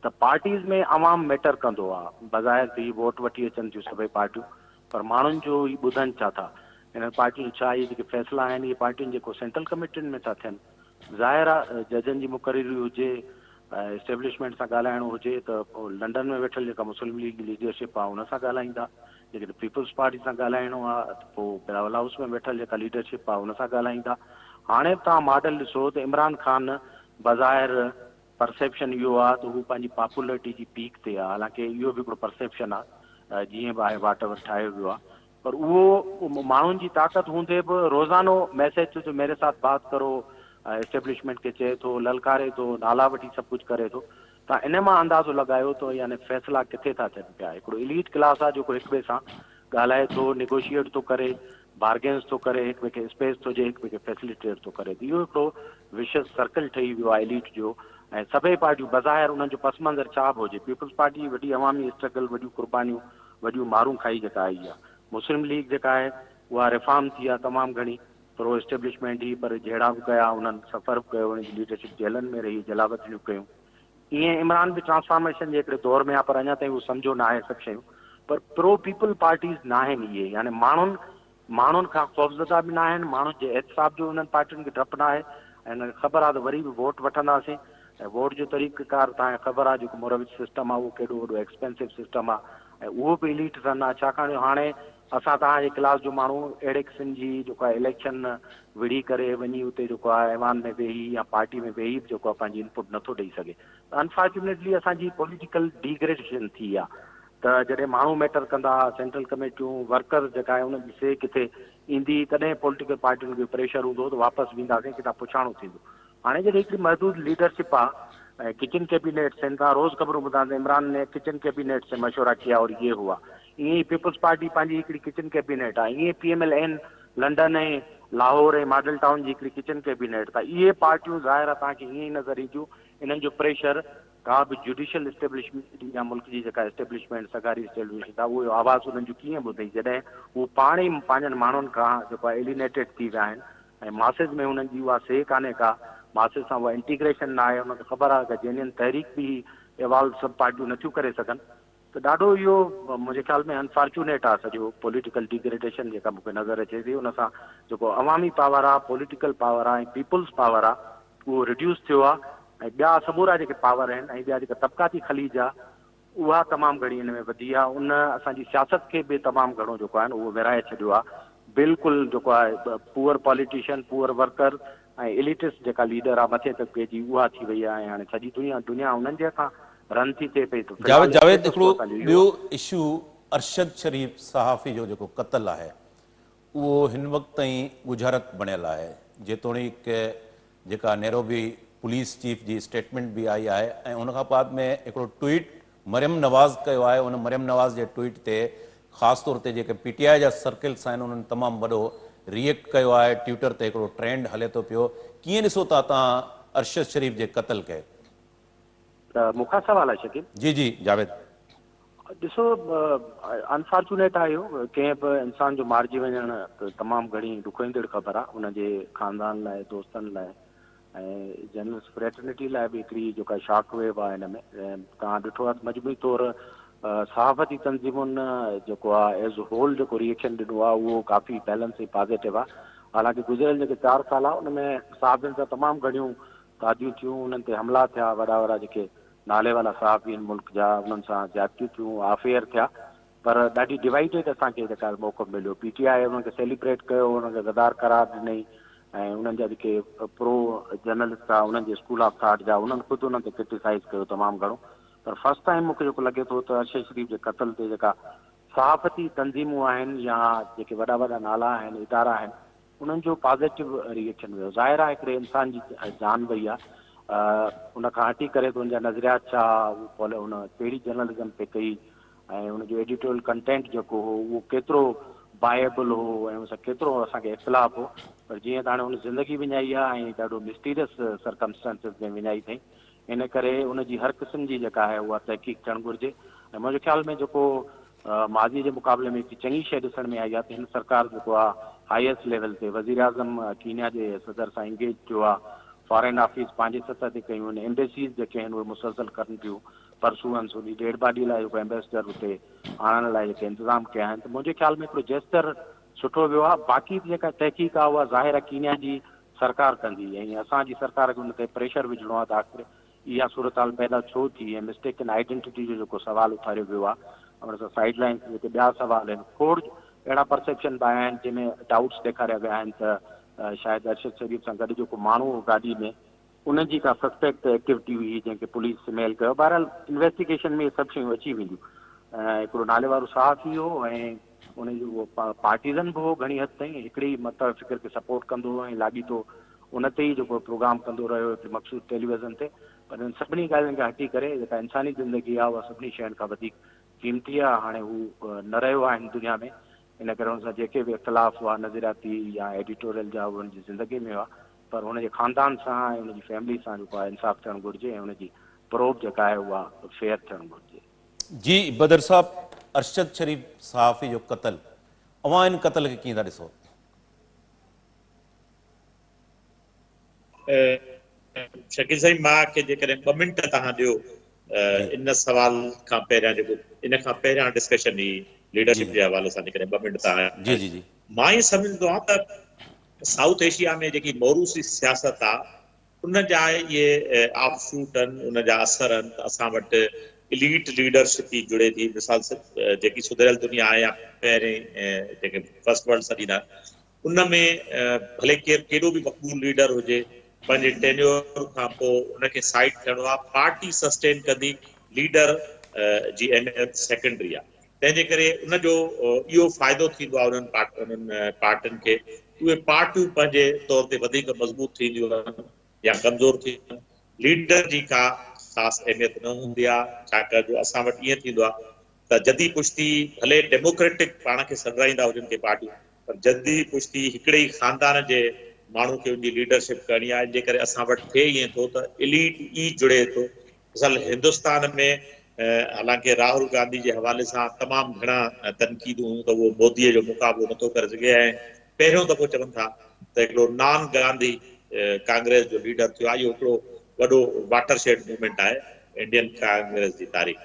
त पार्टीज़ में आवाम मैटर कंदो आहे। बज़ाहिर त ही वोट वठी अचनि थियूं सभई पार्टियूं, पर माण्हुनि जो ई ॿुधनि छा था हिन पार्टियुनि छा इहे जेके फ़ैसिला आहिनि इहे पार्टियुनि जेको सेंट्रल कमिटियुनि में था थियनि। ज़ाहिर आहे जजनि जी मुक़ररी हुजे, इस्टेब्लिशमेंट सां ॻाल्हाइणो हुजे त पोइ लंडन में वेठल जेका मुस्लिम लीग लीडरशिप आहे उन सां ॻाल्हाईंदा, जेकॾहिं पीपल्स पार्टी सां ॻाल्हाइणो आहे त पोइ बिलावल हाउस में वेठल जेका लीडरशिप आहे उन सां ॻाल्हाईंदा। हाणे तव्हां मॉडल ॾिसो त इमरान ख़ान बज़ाहिर परसेप्शन इहो आहे त हू पंहिंजी पॉपुलरिटी जी पीक ते आहे, हालांकि इहो बि हिकिड़ो परसेप्शन आहे जीअं बि आहे वाट वर ठाहियो वियो आहे, पर उहो माण्हुनि जी ताक़त हूंदे बि रोज़ानो मैसेज जो मेरे साथ बात करो इस्टेब्लिशमेंट खे चए थो, ललकारे थो, नाला वठी सभु कुझु करे थो। तव्हां इन मां अंदाज़ो लॻायो त यानी फ़ैसिला किथे था थियनि पिया। हिकिड़ो इलीट क्लास आहे जेको हिक ॿिए सां ॻाल्हाए थो, निगोशिएट थो करे, बार्गेन्स थो करे, हिक ॿिए खे स्पेस थो ॾिए, हिक ॿिए खे फैसिलिटेट थो करे। इहो हिकिड़ो विशेष सर्कल ठही वियो आहे एलीट जो। ऐं सभई पार्टियूं बज़ाहिर उन्हनि जो पस मंज़र छा बि हुजे, पीपल्स पार्टी वॾी अवामी स्ट्रगल, वॾियूं कुर्बानियूं, वॾियूं मारूं खाई जेका आई आहे। मुस्लिम लीग जेका आहे उहा रिफॉर्म थी आहे तमामु घणी, प्रो इस्टेब्लिशमेंट ई, पर जहिड़ा बि कया उन्हनि सफ़र बि कयो, उनजी लीडरशिप जेलनि में रही, जलावतनियूं कयूं। ईअं इमरान बि ट्रांसफॉर्मेशन जे हिकिड़े दौर में आहे, पर अञा ताईं उहो सम्झो न आहे सभु शयूं। पर प्रो पीपल पार्टीज़ न आहिनि इहे, यानी माण्हुनि खां ख़ौफ़ज़दा बि न आहिनि, माण्हुनि जे एहतिसाब जो उन्हनि पार्टियुनि खे डपु न आहे। ऐं ख़बर आहे त वरी बि वोट वठंदासीं ऐं वोट जो तरीक़ेकार तव्हांखे ख़बर आहे जेको मुरविज सिस्टम आहे उहो केॾो वॾो एक्सपेंसिव सिस्टम आहे ऐं उहो बि इलीट रन आहे छाकाणि हाणे असां तव्हांजे क्लास जो माण्हू अहिड़े क़िस्म जी जेको आहे इलेक्शन विड़ी करे वञी उते जेको आहे ऐवान में वेही या पार्टी में वेही जेको आहे पंहिंजी इनपुट नथो ॾेई सघे अनफॉर्चुनेटली असांजी पॉलिटिकल डिग्रेडेशन थी आहे त जॾहिं माण्हू मैटर कंदा सेंट्रल कमेटियूं वर्कर जेका आहे उन्हनि जी से किथे ईंदी तॾहिं पॉलिटिकल पार्टियुनि खे प्रेशर हूंदो त वापसि वेंदासीं किथां पुछाणो थींदो हाणे जॾहिं हिकिड़ी महदूद लीडरशिप आहे ऐं किचन कैबिनेट्स आहिनि तव्हां रोज़ ख़बरूं ॿुधा इमरान ने किचन कैबिनेट से मशवरा किया और ये हुआ ईअं ई पीपल्स पार्टी पंहिंजी हिकिड़ी किचन कैबिनेट आहे ईअं PMLN लंडन ऐं लाहौर ऐं मॉडल टाउन जी हिकिड़ी किचन कैबिनेट त इहे पार्टियूं ज़ाहिर आहे तव्हांखे ईअं ई नज़र ईंदियूं इन्हनि जो प्रेशर का बि जुडिशियल इस्टेब्लिशमेंट या मुल्क जी जेका इस्टेब्लिशमेंट सरकारी इस्टेब्लिशमेंट आहे उहो आवाज़ु उन्हनि जूं कीअं ॿुधई जॾहिं हू पाण ई पंहिंजनि माण्हुनि खां जेको आहे एलिनेटेड थी विया आहिनि ऐं मासिस में हुननि जी उहा से कान्हे का मासिस सां उहा इंटीग्रेशन न आहे हुनखे ख़बर आहे त जेन्युइन तहरीक बि इवाल्व सभु पार्टियूं नथियूं करे सघनि त ॾाढो इहो मुंहिंजे ख़्याल में अनफॉर्चुनेट आहे सॼो पॉलिटिकल डिग्रेडेशन जेका मूंखे नज़र अचे थी उन सां जेको अवामी पावर आहे पॉलिटिकल पावर आहे ऐं पीपुल्स पावर आहे उहो रिड्यूस थियो आहे ऐं ॿिया समूरा जेके पावर आहिनि ऐं ॿिया जेका तबक़ाती खलीज आहे उहा तमामु घणी हिन में वधी आहे उन असांजी सियासत खे बि तमामु घणो जेको आहे उहो विराए छॾियो आहे बिल्कुलु जेको आहे पुअर पॉलिटिशियन पुअर वर्कर ऐं एलिटिस्ट जेका लीडर आहे मथे तबके जी उहा थी वई आहे ऐं हाणे सॼी दुनिया उन्हनि जे खां रन थी थिए पई जावेद हिकिड़ो ॿियो इशू अरशद शरीफ़ सहाफ़ी जो जेको क़त्ल आहे उहो हिन वक़्त ताईं गुजारत बणियल आहे जेतोणीकि जेका नैरोबी पुलिस चीफ जी स्टेटमेंट भी आई है ऐं उन खां बाद में हिकिड़ो ट्वीट मरियम नवाज़ कयो आहे उन मरियम नवाज़ जे ट्वीट ते ख़ासि तौर ते जेके PTI जा सर्किल्स आहिनि उन्हनि तमामु वॾो रिएक्ट कयो आहे ट्विटर ते हिकिड़ो ट्रेंड हले थो पियो कीअं ॾिसो था तव्हां अरशद शरीफ़ जे क़त्ल खे मूंखां सवाल आहे शकील जी जी जावेद ॾिसो अनफॉर्चुनेट आहे इहो कंहिं बि इंसान जो मारिजी वञणु त तमामु घणी ॾुखोईंदड़ ख़बर आहे उनजे ख़ानदान लाइ दोस्तनि लाइ ऐं जर्नलिस्ट फ्रेटर्निटी लाइ बि हिकिड़ी जेका शॉक वेव आहे हिन में तव्हां ॾिठो आहे मजबूरी तौरु सहाफ़ती तंज़ीमुनि जेको आहे एज़ होल जेको रिएक्शन ॾिनो आहे उहो काफ़ी बैलेंस ऐं पॉज़िटिव आहे हालांकि गुज़िरियल जेके 4 साल आहे उन में सहाफ़ियुनि सां तमामु घणियूं तादियूं थियूं उन्हनि ते हमला थिया वॾा जेके नाले वारा सहाफ़ी आहिनि मुल्क जा उन्हनि सां ज्यादतियूं थियूं अफेयर थिया पर ॾाढी डिवाइडेड असांखे जेका मौक़ो मिलियो PTI उन्हनि खे सेलिब्रेट कयो उन्हनि खे गद्दार करार ॾिनई ऐं उन्हनि जा जेके प्रो जर्नलिस्ट आहे उन्हनि जे स्कूल ऑफ थॉट जा उन्हनि ख़ुदि उन्हनि ते क्रिटिसाइज़ कयो तमामु घणो पर फर्स्ट टाइम मूंखे जेको लॻे थो त अरशद शरीफ़ जे क़त्ल ते जेका सहाफ़ती तंज़ीमूं आहिनि या जेके वॾा नाला आहिनि इदारा आहिनि उन्हनि जो पॉज़िटिव रिएक्शन वियो ज़ाहिर आहे हिकिड़े इंसान जी जान वई आहे उन खां हटी करे त हुनजा नज़रियात छा उन कहिड़ी जर्नलिज़म पे कई ऐं उनजो एडिटोरियल कंटेंट जेको हो उहो केतिरो बाएबल हो ऐं उन सां केतिरो असांखे इख़्तिलाफ़ हो पर जीअं त हाणे हुन ज़िंदगी विञाई आहे ऐं ॾाढो मिस्टीरियस सर्कमस्टेंसिस में विञाई अथई इन करे उनजी हर क़िस्म जी जेका आहे उहा तहक़ीक़ थियणु घुरिजे ऐं मुंहिंजे ख़्याल में जेको माज़ी जे मुक़ाबले में हिकु चङी शइ ॾिसण में आई आहे त हिन सरकार जेको आहे हाईएस्ट लेवल ते वज़ीर आज़म कीनिया जे सदर सां इंगेज थियो आहे फॉरेन ऑफिस पंहिंजे सतह ते कयूं आहिनि एम्बेसीज़ जेके आहिनि उहे मुसलसल करनि थियूं परसूअंस उन डेड बॉडी लाइ जेको एम्बेसडर हुते आणण लाइ जेके इंतज़ाम कया आहिनि त मुंहिंजे ख़्याल में हिकिड़ो जेस्टर सुठो वियो आहे बाक़ी जेका तहक़ीक़ आहे उहा ज़ाहिर आहे कीनिया जी सरकार कंदी ऐं असांजी सरकार खे उन ते प्रेशर विझणो आहे त आख़िर इहा सूरत हाल पैदा छो थी ऐं मिस्टेक इन आइडेंटिटी जो जेको सवाल उथारियो वियो आहे उन सां साइड लाइन जेके ॿिया सवाल आहिनि खोड़ अहिड़ा परसेप्शन बि आया आहिनि जंहिंमें डाउट्स ॾेखारिया विया आहिनि त शायदि अरशद शरीफ़ सां गॾु जेको माण्हू हो गाॾी में उनजी का सस्पेक्ट एक्टिविटी हुई जंहिंखे पुलिस मेल कयो बहरहाल इन्वेस्टिगेशन में सभु शयूं अची वेंदियूं हिकिड़ो नाले वारो सहाफ़ी हो ऐं उनजो उहो पार्टीज़न बि हो घणी हद ताईं हिकिड़ी मतिलबु फ़िक्र खे सपोर्ट कंदो हो ऐं लाॻीतो उन ते ई जेको प्रोग्राम कंदो रहियो हिकिड़ी मख़सूस टेलीविज़न ते पर इन सभिनी ॻाल्हियुनि खे हटी करे जेका इंसानी ज़िंदगी आहे उहा सभिनी शयुनि खां वधीक क़ीमती आहे हाणे हू न रहियो आहे हिन दुनिया में इन करे हुन सां जेके बि इख़्तिलाफ़ हुआ नज़रियाती या एडिटोरियल जा हुनजी ज़िंदगी में हुआ पर हुनजे ख़ानदान सां ऐं हुनजी फैमिली सां जेको आहे इंसाफ़ थियणु घुरिजे ऐं हुनजी प्रोब जेका आहे उहा फेयर थियणु घुरिजे जी बदर साहब अरशद शरीफ़ सहाफ़ी जो क़त्ल अवां इन क़त्ल खे कीअं था ॾिसो शकील साईं मां खे जेकॾहिं 2 मिंट तव्हां ॾियो इन सवाल खां पहिरियां जेको इन खां पहिरियां डिस्कशन ही लीडरशिप जे हवाले सां जेकॾहिं 2 मिंट तव्हां जी जी मां ई सम्झंदो आहियां त साउथ एशिया में जेकी मोरूसी सियासत आहे उन जा ये ऑफशूट आहिनि, उन जा असर आहिनि। त असां वटि इलीट लीडरशिप ई जुड़े थी। मिसाल जेकी सुधरियल दुनिया आहे या पहिरें जेके फर्स्ट वर्ल्ड सॾींदा उन में भले केरु केॾो बि मक़बूल लीडर हुजे, पंहिंजे टेन्योर खां पोइ उनखे साइड थियणो आहे। पार्टी सस्टेन कंदी, लीडर जी अहमियत सेकेंडरी आहे। तंहिंजे करे उनजो इहो फ़ाइदो थींदो आहे उन्हनि पार्टियुनि खे। उहे पार्टियूं पंहिंजे तौर ते वधीक मज़बूत थींदियूं आहिनि या कमज़ोर थींदियूं आहिनि। लीडर जी का ख़ासि अहमियत न हूंदी आहे, छाकाणि जो असां वटि ईअं थींदो आहे त जदी पुश्ती भले डेमोक्रेटिक पाण खे सॾाईंदा हुजनि के पार्टियूं, पर जदी पुश्ती हिकिड़े ई ख़ानदान जे माण्हू खे उनजी लीडरशिप करणी आहे। जे करे असां वटि थिए ईअं थो त इलीट ई जुड़े थो। मिसाल हिंदुस्तान में हालांकि राहुल गांधी जे हवाले सां तमामु घणा तनक़ीदूं त उहो मोदीअ जो मुक़ाबिलो नथो करे सघे, ऐं पहिरियों दफ़ो चवनि था त हिकिड़ो नॉन गांधी कांग्रेस जो लीडर थियो आहे। इहो हिकिड़ो वॾो वाटरशेड मूवमेंट आहे इंडियन कांग्रेस जी तारीख़।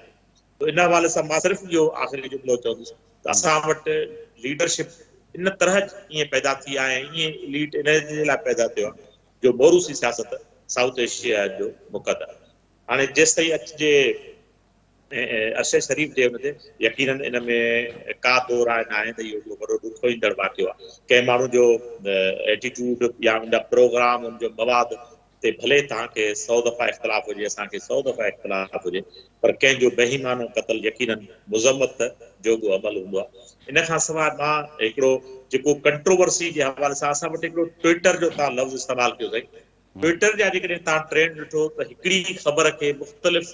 तो इन हवाले सां मां सिर्फ़ु इहो आख़िरी जुमिलो चवंदुसि त असां वटि लीडरशिप इन तरह ईअं पैदा थी आहे, ईअं लीड इन जे लाइ पैदा थियो आहे जो मोरूसी सियासत साउथ एशिया जो मुक़दर। हाणे जेसिताईं अचिजे अरशद शरीफ़ जे हुन ते यकीनन इन में का दो राय न आहे त इहो हिकिड़ो वॾो ॾुखो ईंदड़ वाक़ियो आहे। कंहिं माण्हू जो एटीट्यूड या उनजा प्रोग्राम, उनजो मवाद ते भले तव्हांखे 100 दफ़ा इख़्तिलाफ़ हुजे, असांखे 100 दफ़ा इख़्तिलाफ़ हुजे, पर कंहिंजो बेईमानो क़त्ल यकीनन मुज़म्मत जोॻो अमल हूंदो आहे। इन खां सवाइ मां हिकिड़ो जेको कंट्रोवर्सी जे हवाले सां असां वटि हिकिड़ो ट्विटर जो तव्हां लफ़्ज़ इस्तेमालु कयो अथई। ट्विटर जा जेकॾहिं तव्हां ट्रेंड ॾिठो त हिकिड़ी ख़बर खे मुख़्तलिफ़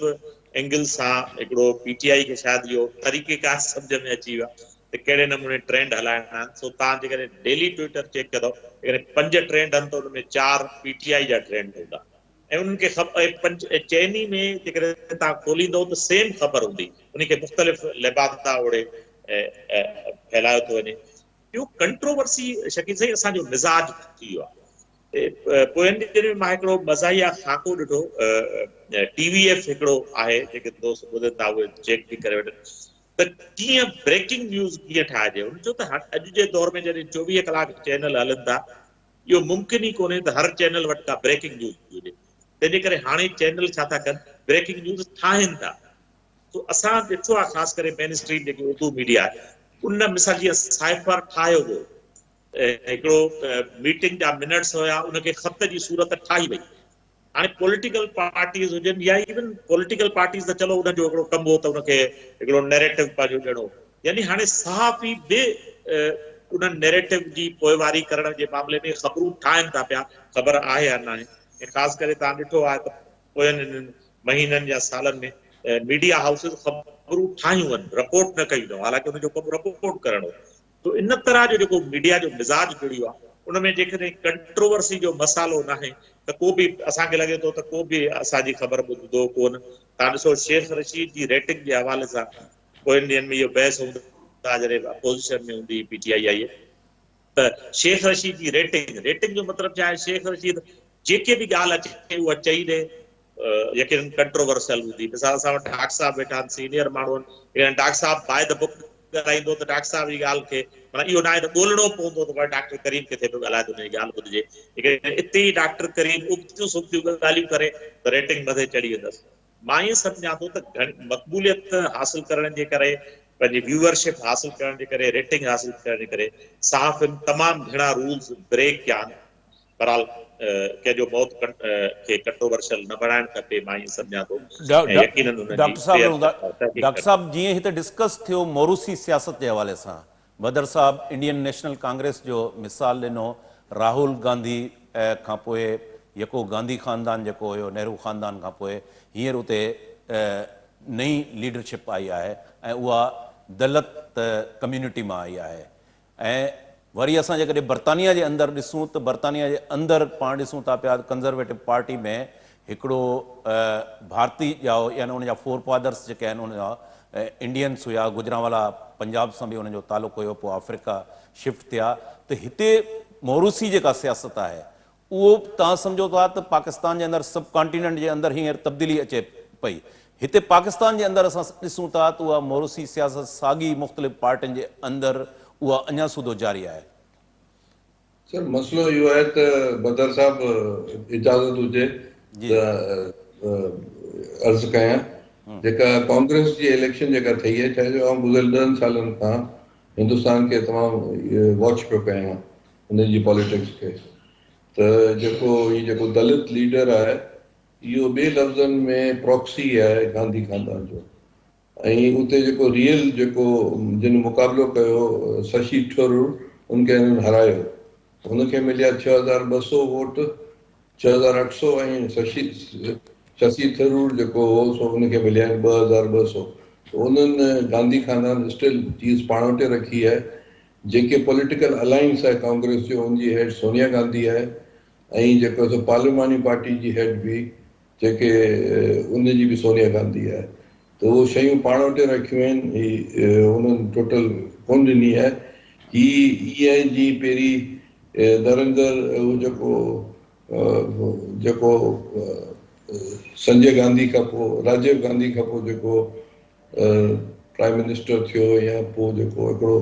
एंगल सां हिकिड़ो पीटीआई खे शायदि इहो तरीक़ेकार सम्झ में अची वियो आहे त कहिड़े नमूने ट्रेंड हलाइणा आहिनि। सो तव्हां जेकॾहिं डेली ट्विटर चेक कंदव, जेकॾहिं 5 ट्रेंड आहिनि त उन में 4 पीटीआई जा ट्रेंड हूंदा ऐं उन्हनि खे चइनी में जेकॾहिं तव्हां खोलींदव त सेम ख़बर हूंदी, उनखे मुख़्तलिफ़ लिबासा ओड़े फैलायो थो वञे। इहो कंट्रोवर्सी शकील साईं असांजो मिज़ाज थी वियो आहे। पोयनि ॾींहंनि में मां हिकिड़ो मज़ाहिया ख़ाको ॾिठो, TVF हिकिड़ो आहे, जेके दोस्त ॿुधनि था उहे चेक बि करे वठनि त कीअं ब्रेकिंग न्यूज़ कीअं ठाहिजे। हुन चयो त अॼु जे दौर में जॾहिं 24 कलाक चैनल हलनि था, इहो मुमकिन ई कोन्हे त हर चैनल वटि का ब्रेकिंग न्यूज़ हुजे। तंहिंजे करे हाणे चैनल छा था कनि, ब्रेकिंग न्यूज़ ठाहिनि था। तो असां ॾिठो आहे ख़ासि करे मेन स्ट्रीम जेकी उर्दू मीडिया आहे, उन मिसाल जीअं साइफर ठाहियो वियो, हिकिड़ो मीटिंग जा मिनट्स हुया, उनखे ख़त जी सूरत ठाही वई। हाणे पॉलिटिकल पार्टीज़ हुजनि या इवन पॉलिटिकल पार्टीज़ त चलो उनजो हिकिड़ो कमु हो त उनखे हिकिड़ो नैरेटिव पंहिंजो ॾियणो, यानी हाणे सहाफ़ी बि उन नैरेटिव जी पोइवारी करण जे मामले में ख़बरूं ठाहिनि था पिया, ख़बर आहे या न आहे। ऐं ख़ासि करे तव्हां ॾिठो आहे त पोयनि महीननि या सालनि में मीडिया हाउसिस ख़बरूं ठाहियूं आहिनि, रिपोर्ट न कयूं अथऊं, हालांकि उनजो कमु रिपोर्ट करणो। तो इन तरह जो जेको मीडिया जो मिज़ाज जुड़ियो आहे, उनमें जेकॾहिं कंट्रोवर्सी जो मसालो न आहे त को बि असांखे लॻे थो त को बि असांजी ख़बर ॿुधंदो कोन। तव्हां ॾिसो शेख रशीद जी रेटिंग जे हवाले सां पोयनि ॾींहंनि में इहो बहस हूंदा जॾहिं अपोज़िशन में हूंदी PTI आई त शेख रशीद जी रेटिंग जो मतिलबु छा आहे, शेख रशीद जेके बि ॻाल्हि अचे उहा चई ॾे, यकीनन कंट्रोवर्शियल हूंदी। मिसाल असां वटि डॉक्टर साहब वेठा आहिनि, सीनियर माण्हू आहिनि, डॉक्टर साहब बाय द बुक ॻाल्हाईंदो त डॉक्टर साहब जी ॻाल्हि खे माना इहो न आहे त ॻोल्हणो पवंदो त डॉक्टर करीम किथे पियो ॻाल्हाए त हुनजी ॻाल्हि ॿुधिजे। इते ई डॉक्टर करीम उबतियूं सुबतियूं ॻाल्हियूं करे त रेटिंग मथे चढ़ी वेंदसि। मां ईअं सम्झां थो त मक़बूलियत हासिल करण जे करे, पंहिंजी व्यूअरशिप हासिल करण जे करे, रेटिंग हासिल करण जे करे सहाफ़ियुनि तमामु घणा रूल्स ब्रेक कया आहिनि। बहरहाल कंहिंजो मौत खे कंट्रोवर्शियल न बणाइणु खपे, मां ईअं सम्झां थो। ऐं यकीनन डॉक्टर साहब जीअं हिते डिस्कस थियो मोरूसी सियासत के हवाले सां, बदर साहब इंडियन नेशनल कांग्रेस जो मिसाल ॾिनो, राहुल गांधी खां पोइ यको गांधी ख़ानदान जेको हुयो, नेहरू ख़ानदान खां पोइ हींअर उते नई लीडरशिप आई आहे ऐं उहा दलित कम्यूनिटी मां आई आहे। ऐं वरी असां जेकॾहिं बर्तानिया जे अंदरि ॾिसूं त बर्तानिया जे अंदरि पाण ॾिसूं था पिया कंज़र्वेटिव पार्टी में हिकिड़ो भारती ॼाओ, यानी उनजा फोर फादर्स जेके आहिनि उनजा इंडियंस हुया, गुजरांवाला पंजाब सां बि उनजो तालुक़ु हुयो, पोइ अफ्रीका शिफ्ट थिया। त हिते मोरूसी जेका सियासत आहे उहो तव्हां सम्झो था त पाकिस्तान जे अंदरि सब कॉन्टिनेंट जे अंदरि हींअर तब्दीली अचे पई। हिते पाकिस्तान जे अंदरि असां ॾिसूं था त उहा मोरूसी सियासत साॻी मुख़्तलिफ़ पार्टियुनि जे अंदरि उहा अञा सुधो जारी आहे। सर मसलो इहो आहे त बदर साहब इजाज़त हुजे जी। त अर्ज़ु कयां जेका कांग्रेस जी इलेक्शन जेका थी आहे चइजो आउं गुज़िरियल 10 सालनि खां हिंदुस्तान खे तमामु वॉच पियो कयां हुनजी पॉलिटिक्स खे त जेको दलित लीडर आहे इहो ॿिए लफ़्ज़नि में प्रॉक्सी आहे गांधी खानदान जो ऐं उते जेको रियल जिन मुक़ाबिलो कयो शशि थरूर उनखे हिननि हरायो हुनखे मिलिया 6200 वोट 6800 ऐं शशि थरूर जेको हो सो हुनखे मिलिया आहिनि 2200 उन्हनि गांधी खानदान स्टिल चीज़ पाण वटि रखी आहे जेके पॉलिटिकल अलायंस आहे कांग्रेस जो हुनजी हेड सोनिया गांधी आहे ऐं जेको सो पार्लिमानी पार्टी जी हेड बि जेके उनजी बि सोनिया गांधी आहे त उहो शयूं पाण वटि रखियूं आहिनि हुननि टोटल कोन ॾिनी आहे ईअं जी पहिरीं नरेंद्र जेको संजय गांधी खां पोइ राजीव गांधी खां पोइ जेको प्राइम मिनिस्टर थियो या पोइ जेको हिकिड़ो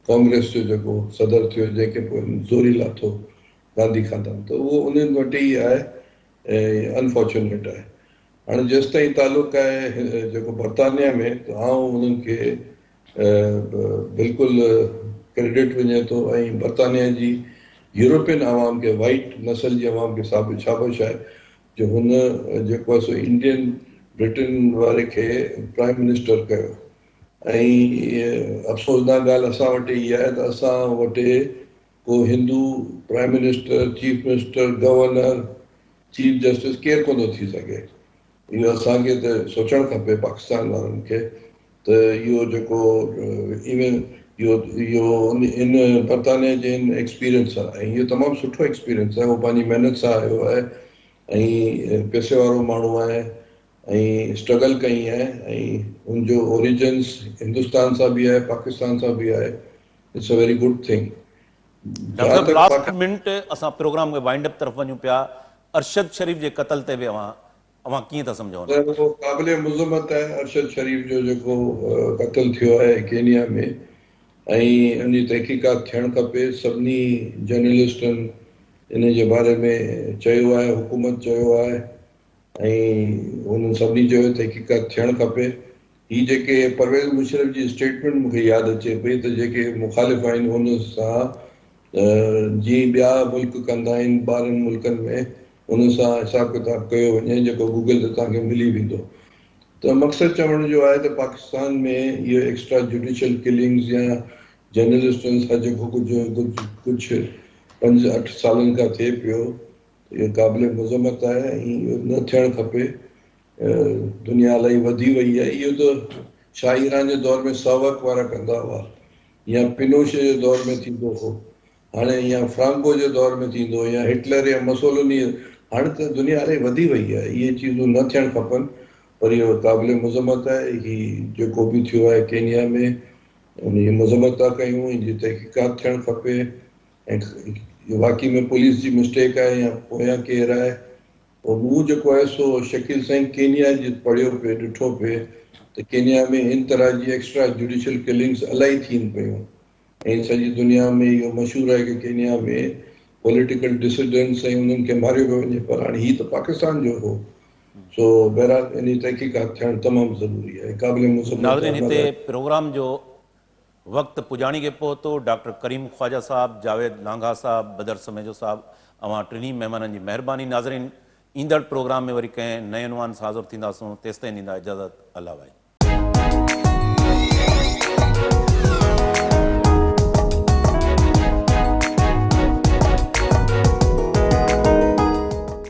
कांग्रेस जो जेको सदर थियो जंहिंखे पोइ ज़ोरी लाथो गांधी खानदान त उहो उन्हनि वटि ई आहे ऐं अनफॉर्चुनेट आहे हाणे जेसि ताईं तालुक आहे जेको बर्तानिया में त आउं उन्हनि खे बिल्कुलु क्रेडिट वञे थो ऐं बर्तानिया जी यूरोपियन अवाम खे वाइट नस्ल जी अवाम खे शाबाश आहे जो हुन जेको आहे सो इंडियन ब्रिटेन वारे खे प्राइम मिनिस्टर कयो ऐं अफ़सोसनाक ॻाल्हि असां वटि इहा आहे त असां वटि को Hindu prime minister chief minister governor chief justice केरु कोन थो थी सघे इहो असांखे त सोचणु खपे पाकिस्तान वारनि खे त इहो जेको इवन इहो इन बर्तानिया जे एक्सपीरियंस आहे ऐं इहो तमामु सुठो एक्सपीरियंस आहे उहो पंहिंजी महिनत सां आयो आहे ऐं पैसे वारो माण्हू आहे ऐं स्ट्रगल कई आहे ऐं हुनजो ओरिजिन्स हिंदुस्तान सां बि आहे पाकिस्तान सां बि आहे it's a very good thing doctor last minute असां प्रोग्राम खे वाइंड अप तरफ़ वञूं पिया अरशद शरीफ़ जे क़त्ल ते बि अवां कीअं था सम्झो उहो क़ाबिल मुज़मत आहे अरशद शरीफ़ जो जेको क़त्ल थियो आहे केनिया में ऐं उनजी तहक़ीक़ात थियणु खपे सभिनी जर्नलिस्टनि इन जे बारे में चयो आहे हुकूमत चयो आहे ऐं उन्हनि सभिनी चयो तहक़ीक़ात थियणु खपे ही जेके परवेज़ मुशर्रफ जी स्टेटमेंट मूंखे यादि अचे पई त जेके मुखालिफ़ आहिनि हुन सां जीअं ॿिया मुल्क कंदा आहिनि ॿारनि मुल्कनि में हुन सां हिसाब किताब कयो वञे जेको गूगल ते तव्हांखे मिली वेंदो त मक़सदु चवण जो आहे त पाकिस्तान में इहो एक्स्ट्रा जुडिशियल किलिंग्स या जर्नलिस्टनि सां जेको कुझु 5-8 सालनि खां थिए पियो इहो क़ाबिल मुज़मत आहे ऐं इहो न थियणु खपे दुनिया इलाही वधी वई आहे इहो त शाह ईरान जे दौर में सावक वारा कंदा हुआ या पिनोशे जे दौर में थींदो हो हाणे या फ्रांको जे दौर में थींदो या हिटलर या मसोलिनी हाणे त दुनिया इलाही वधी वई आहे इहे चीज़ूं न थियणु खपनि पर इहो क़ाबिल मुज़मत आहे हीउ जेको बि थियो आहे केनिया में उनजी मज़मत था कयूं इन जी तहक़ीक़ात थियणु खपे ऐं वाक़ई में पुलिस जी मिस्टेक आहे या पोयां केरु आहे पोइ मूं जेको आहे सो शकील साईं केनिया जी पढ़ियो पिए ॾिठो पिए त केनिया में इन तरह जी एक्स्ट्रा जुडिशियल किलिंग्स इलाही थियनि पियूं ऐं सॼी दुनिया में इहो मशहूरु आहे कि केनिया में पॉलिटिकल डिसिडेंट्स ऐं उन्हनि खे मारियो पियो वञे पर हाणे हीउ त पाकिस्तान जो हो सो बहरहाल इन तहक़ीक़ात थियणु तमामु ज़रूरी आहे क़ाबिल मुज़मत नाज़रीन हिते प्रोग्राम जो वक़्तु पुॼाणी के पहुतो डॉक्टर करीम ख्वाजा साहब जावेद लांघा साहब बदर समेजो साहब अवां टिनी महिमाननि जी महिरबानी नाज़रीन ईंदड़ प्रोग्राम में वरी कंहिं नए उनवान सां हाज़िर थींदासूं तेसिताईं ॾींदा इजाज़त अल्लाह भाई